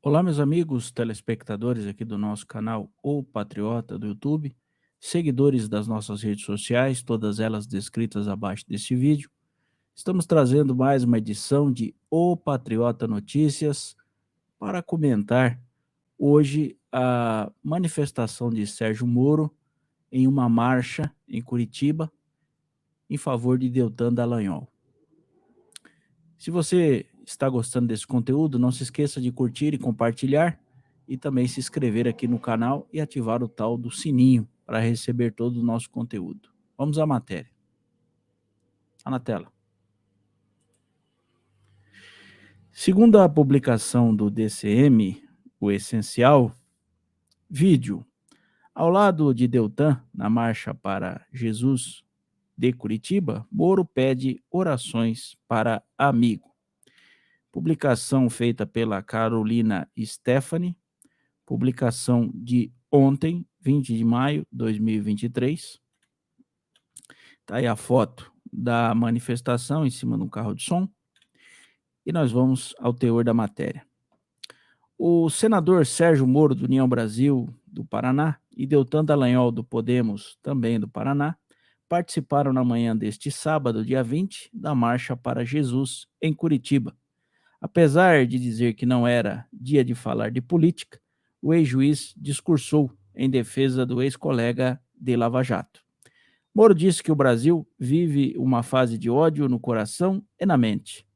Olá, meus amigos telespectadores aqui do nosso canal O Patriota do YouTube, seguidores das nossas redes sociais, todas elas descritas abaixo desse vídeo. Estamos trazendo mais uma edição de O Patriota Notícias para comentar hoje a manifestação de Sérgio Moro em uma marcha em Curitiba em favor de Deltan Dallagnol. Se você está gostando desse conteúdo, não se esqueça de curtir e compartilhar e também se inscrever aqui no canal e ativar o tal do sininho para receber todo o nosso conteúdo. Vamos à matéria. Está na tela. Segundo a publicação do DCM, o Essencial, vídeo. Ao lado de Deltan, na marcha para Jesus de Curitiba, Moro pede orações para amigo. Publicação feita pela Carolina Stephanie, publicação de ontem, 20 de maio de 2023. Está aí a foto da manifestação em cima de um carro de som. E nós vamos ao teor da matéria. O senador Sérgio Moro, do União Brasil, do Paraná, e Deltan Dallagnol, do Podemos, também do Paraná, participaram na manhã deste sábado, dia 20, da Marcha para Jesus, em Curitiba. Apesar de dizer que não era dia de falar de política, o ex-juiz discursou em defesa do ex-colega de Lava Jato. Moro disse que o Brasil vive uma fase de ódio no coração e na mente.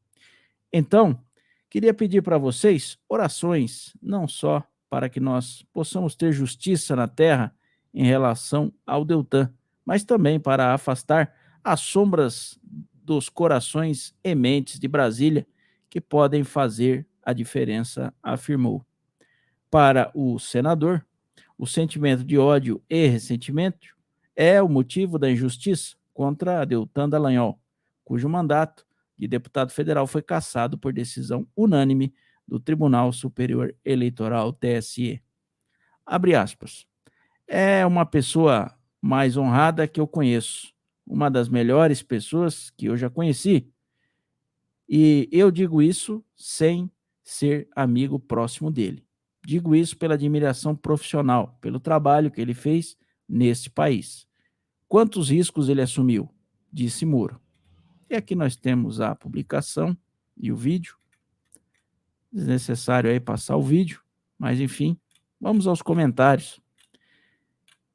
Então, queria pedir para vocês orações, não só para que nós possamos ter justiça na terra em relação ao Deltan, mas também para afastar as sombras dos corações e mentes de Brasília que podem fazer a diferença, afirmou. Para o senador, o sentimento de ódio e ressentimento é o motivo da injustiça contra Deltan Dallagnol, cujo mandato de deputado federal foi cassado por decisão unânime do Tribunal Superior Eleitoral, TSE. Abre aspas. É uma pessoa mais honrada que eu conheço, uma das melhores pessoas que eu já conheci. E eu digo isso sem ser amigo próximo dele. Digo isso pela admiração profissional, pelo trabalho que ele fez neste país. Quantos riscos ele assumiu? Disse Moro. E aqui nós temos a publicação e o vídeo. Desnecessário aí passar o vídeo, mas enfim, vamos aos comentários.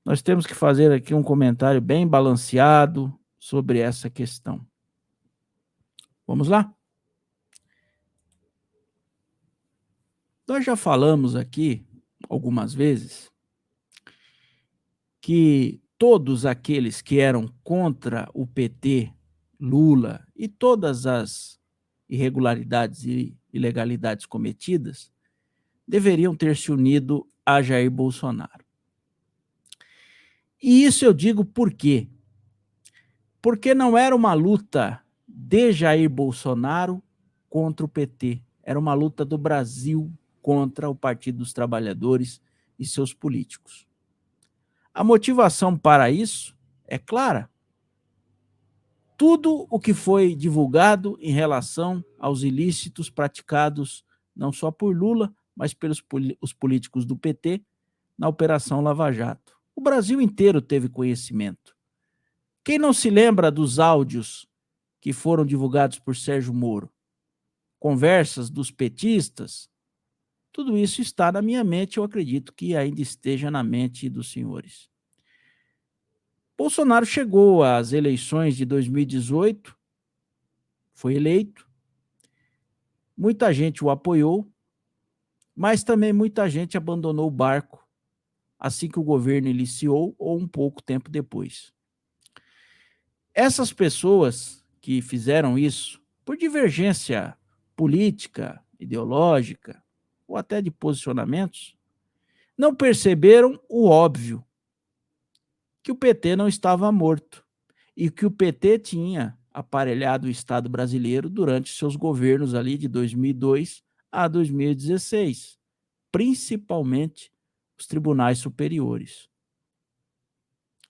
Nós temos que fazer aqui um comentário bem balanceado sobre essa questão. Vamos lá? Nós já falamos aqui algumas vezes que todos aqueles que eram contra o PT, Lula e todas as irregularidades e ilegalidades cometidas deveriam ter se unido a Jair Bolsonaro. E isso eu digo por quê? Porque não era uma luta de Jair Bolsonaro contra o PT, era uma luta do Brasil contra o Partido dos Trabalhadores e seus políticos. A motivação para isso é clara. Tudo o que foi divulgado em relação aos ilícitos praticados não só por Lula, mas pelos os políticos do PT na Operação Lava Jato. O Brasil inteiro teve conhecimento. Quem não se lembra dos áudios que foram divulgados por Sérgio Moro? Conversas dos petistas? Tudo isso está na minha mente, eu acredito que ainda esteja na mente dos senhores. Bolsonaro chegou às eleições de 2018, foi eleito, muita gente o apoiou, mas também muita gente abandonou o barco assim que o governo iniciou ou um pouco tempo depois. Essas pessoas que fizeram isso por divergência política, ideológica ou até de posicionamentos, não perceberam o óbvio, que o PT não estava morto e que o PT tinha aparelhado o Estado brasileiro durante seus governos ali de 2002 a 2016, principalmente os tribunais superiores.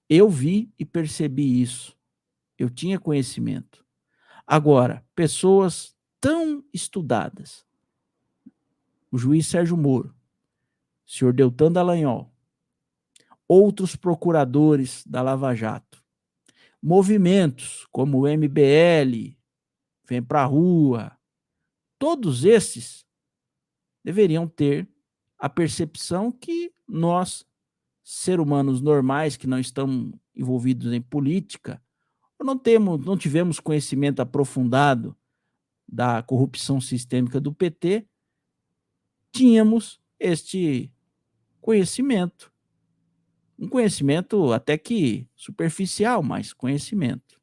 Eu vi e percebi isso. Eu tinha conhecimento. Agora, pessoas tão estudadas, o juiz Sérgio Moro, o senhor Deltan Dallagnol, outros procuradores da Lava Jato, movimentos como o MBL, Vem Pra Rua, todos esses deveriam ter a percepção que nós, seres humanos normais, que não estamos envolvidos em política, não tivemos conhecimento aprofundado da corrupção sistêmica do PT, tínhamos este conhecimento. Um conhecimento até que superficial, mas conhecimento.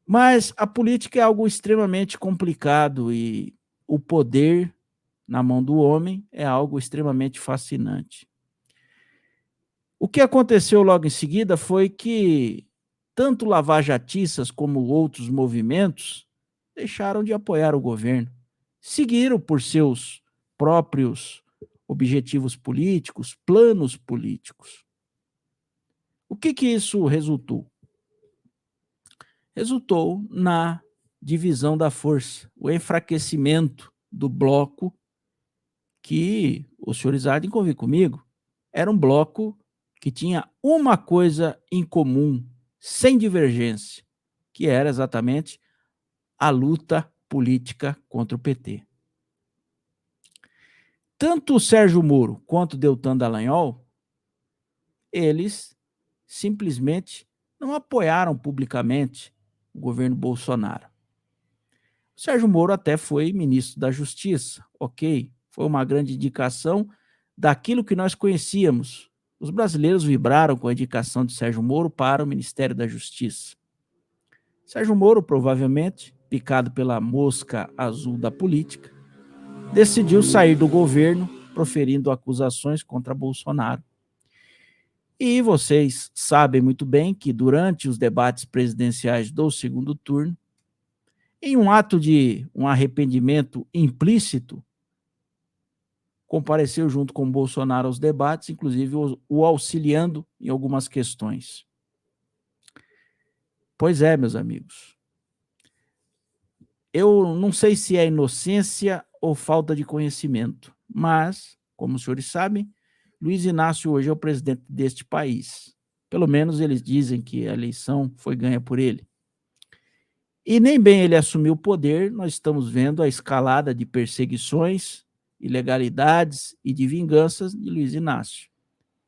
Mas a política é algo extremamente complicado e o poder na mão do homem é algo extremamente fascinante. O que aconteceu logo em seguida foi que tanto lavajatistas como outros movimentos deixaram de apoiar o governo, seguiram por seus próprios objetivos políticos, planos políticos. O que isso resultou? Resultou na divisão da força, o enfraquecimento do bloco que, os senhores há de convir comigo, era um bloco que tinha uma coisa em comum, sem divergência, que era exatamente a luta política contra o PT. Tanto o Sérgio Moro quanto o Deltan Dallagnol, eles simplesmente não apoiaram publicamente o governo Bolsonaro. O Sérgio Moro até foi ministro da Justiça, ok, foi uma grande indicação daquilo que nós conhecíamos. Os brasileiros vibraram com a indicação de Sérgio Moro para o Ministério da Justiça. Sérgio Moro, provavelmente, picado pela mosca azul da política, decidiu sair do governo, proferindo acusações contra Bolsonaro. E vocês sabem muito bem que durante os debates presidenciais do segundo turno, em um ato de um arrependimento implícito, compareceu junto com Bolsonaro aos debates, inclusive o auxiliando em algumas questões. Pois é, meus amigos. Eu não sei se é inocência ou falta de conhecimento, mas, como os senhores sabem, Luiz Inácio hoje é o presidente deste país. Pelo menos eles dizem que a eleição foi ganha por ele. E nem bem ele assumiu o poder, nós estamos vendo a escalada de perseguições, ilegalidades e de vinganças de Luiz Inácio,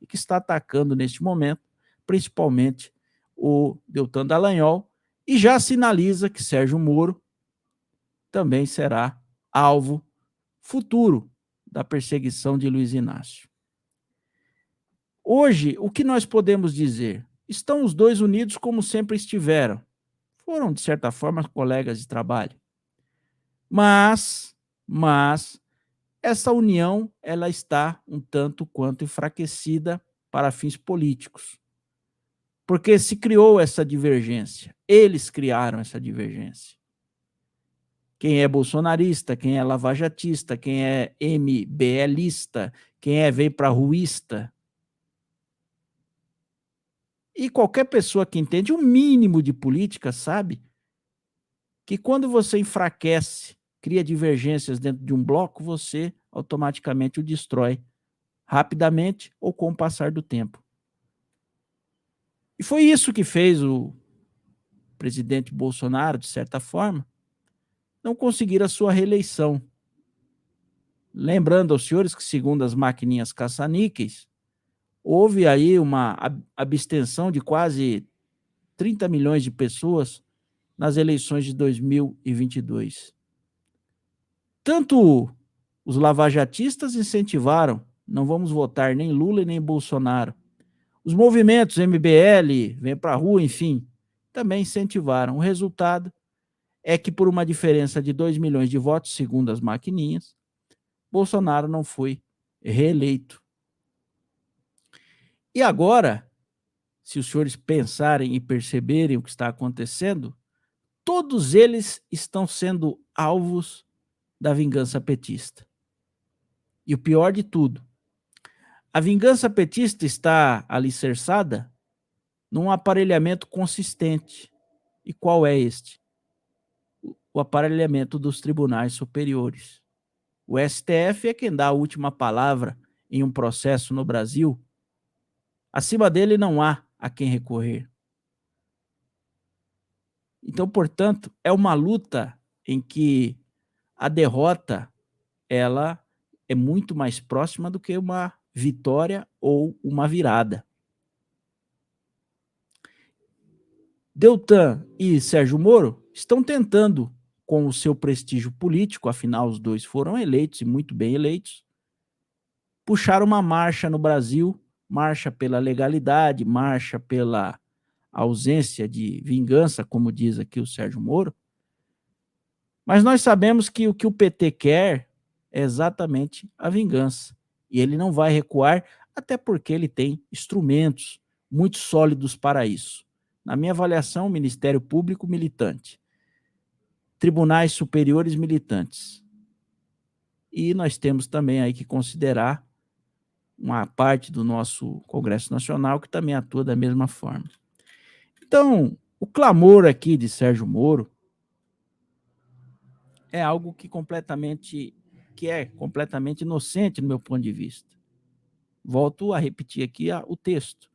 e que está atacando neste momento, principalmente o Deltan Dallagnol, e já sinaliza que Sérgio Moro também será alvo futuro da perseguição de Luiz Inácio. Hoje, o que nós podemos dizer? Estão os dois unidos como sempre estiveram. Foram, de certa forma, colegas de trabalho. Mas essa união ela está um tanto quanto enfraquecida para fins políticos. Porque se criou essa divergência. Eles criaram essa divergência. Quem é bolsonarista, quem é lavajatista, quem é MBLista, quem é vem pra ruísta. E qualquer pessoa que entende o mínimo de política sabe que quando você enfraquece, cria divergências dentro de um bloco, você automaticamente o destrói rapidamente ou com o passar do tempo. E foi isso que fez o presidente Bolsonaro, de certa forma, não conseguir a sua reeleição. Lembrando aos senhores que, segundo as maquininhas caça-níqueis, houve aí uma abstenção de quase 30 milhões de pessoas nas eleições de 2022. Tanto os lavajatistas incentivaram, não vamos votar nem Lula e nem Bolsonaro. Os movimentos MBL, Vem Pra Rua, enfim, também incentivaram. O resultado é que, por uma diferença de 2 milhões de votos, segundo as maquininhas, Bolsonaro não foi reeleito. E agora, se os senhores pensarem e perceberem o que está acontecendo, todos eles estão sendo alvos da vingança petista. E o pior de tudo, a vingança petista está alicerçada num aparelhamento consistente. E qual é este? O aparelhamento dos tribunais superiores. O STF é quem dá a última palavra em um processo no Brasil. Acima dele não há a quem recorrer. Então, portanto, é uma luta em que a derrota ela é muito mais próxima do que uma vitória ou uma virada. Deltan e Sérgio Moro estão tentando, com o seu prestígio político, afinal os dois foram eleitos e muito bem eleitos, puxar uma marcha no Brasil, marcha pela legalidade, marcha pela ausência de vingança, como diz aqui o Sérgio Moro, mas nós sabemos que o PT quer é exatamente a vingança, e ele não vai recuar, até porque ele tem instrumentos muito sólidos para isso. Na minha avaliação, o Ministério Público militante, tribunais superiores militantes, e nós temos também aí que considerar uma parte do nosso Congresso Nacional que também atua da mesma forma. Então, o clamor aqui de Sérgio Moro é algo que é completamente inocente no meu ponto de vista. Volto a repetir aqui o texto.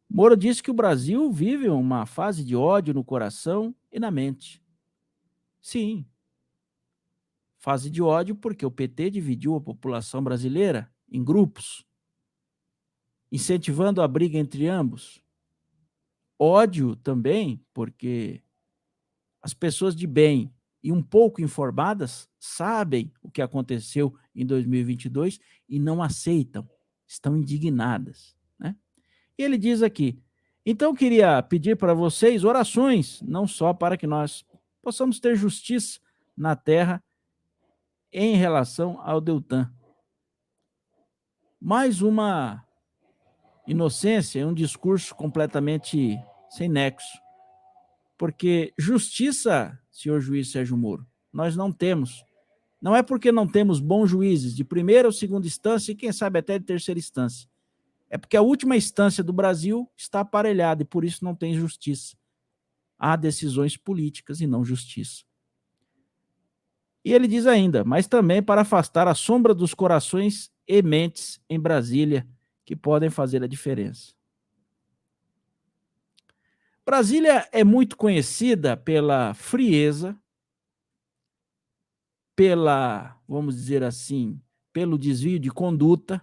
Moro disse que o Brasil vive uma fase de ódio no coração e na mente. Sim, fase de ódio porque o PT dividiu a população brasileira em grupos, incentivando a briga entre ambos. Ódio também porque as pessoas de bem e um pouco informadas sabem o que aconteceu em 2022 e não aceitam, estão indignadas, né? E ele diz aqui, então queria pedir para vocês orações, não só para que nós possamos ter justiça na terra em relação ao Deltan. Mais uma inocência, um discurso completamente sem nexo. Porque justiça, senhor juiz Sérgio Moro, nós não temos. Não é porque não temos bons juízes de primeira ou segunda instância e quem sabe até de terceira instância. É porque a última instância do Brasil está aparelhada e por isso não tem justiça. Há decisões políticas e não justiça. E ele diz ainda, mas também para afastar a sombra dos corações e mentes em Brasília que podem fazer a diferença. Brasília é muito conhecida pela frieza, vamos dizer assim, pelo desvio de conduta,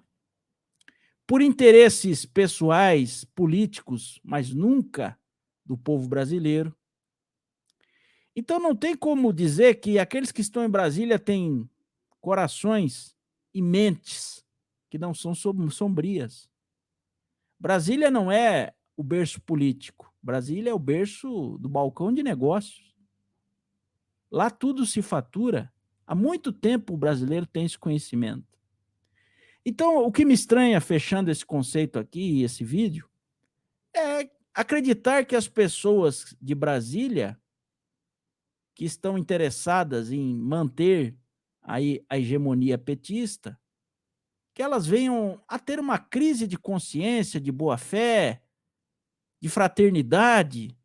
por interesses pessoais, políticos, mas nunca do povo brasileiro. Então não tem como dizer que aqueles que estão em Brasília têm corações e mentes que não são sombrias. Brasília não é o berço político, Brasília é o berço do balcão de negócios. Lá tudo se fatura. Há muito tempo o brasileiro tem esse conhecimento. Então, o que me estranha, fechando esse conceito aqui, esse vídeo, é acreditar que as pessoas de Brasília, que estão interessadas em manter aí a hegemonia petista, que elas venham a ter uma crise de consciência, de boa-fé, de fraternidade,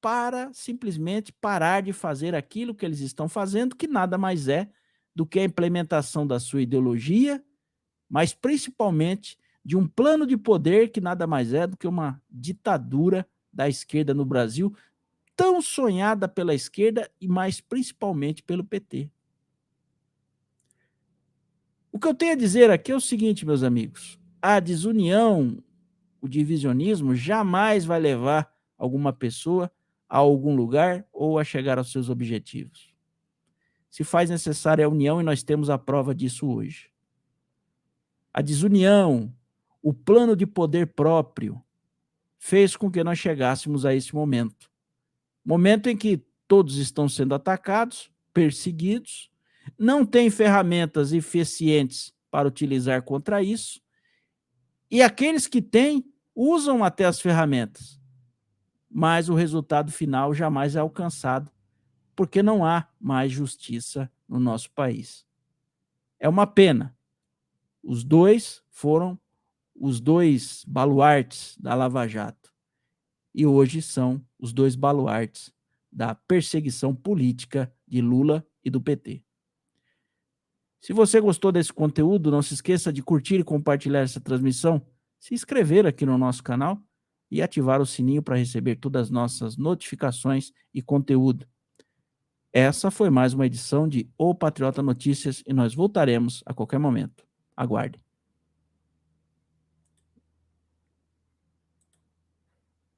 para simplesmente parar de fazer aquilo que eles estão fazendo, que nada mais é do que a implementação da sua ideologia, mas principalmente de um plano de poder que nada mais é do que uma ditadura da esquerda no Brasil, tão sonhada pela esquerda e mais principalmente pelo PT. O que eu tenho a dizer aqui é o seguinte, meus amigos, a desunião, o divisionismo jamais vai levar alguma pessoa a algum lugar ou a chegar aos seus objetivos. Se faz necessária a união e nós temos a prova disso hoje. A desunião, o plano de poder próprio, fez com que nós chegássemos a esse momento. Momento em que todos estão sendo atacados, perseguidos, não têm ferramentas eficientes para utilizar contra isso, e aqueles que têm usam até as ferramentas, mas o resultado final jamais é alcançado, porque não há mais justiça no nosso país. É uma pena. Os dois foram os dois baluartes da Lava Jato. E hoje são os dois baluartes da perseguição política de Lula e do PT. Se você gostou desse conteúdo, não se esqueça de curtir e compartilhar essa transmissão, se inscrever aqui no nosso canal e ativar o sininho para receber todas as nossas notificações e conteúdo. Essa foi mais uma edição de O Patriota Notícias e nós voltaremos a qualquer momento. Aguarde.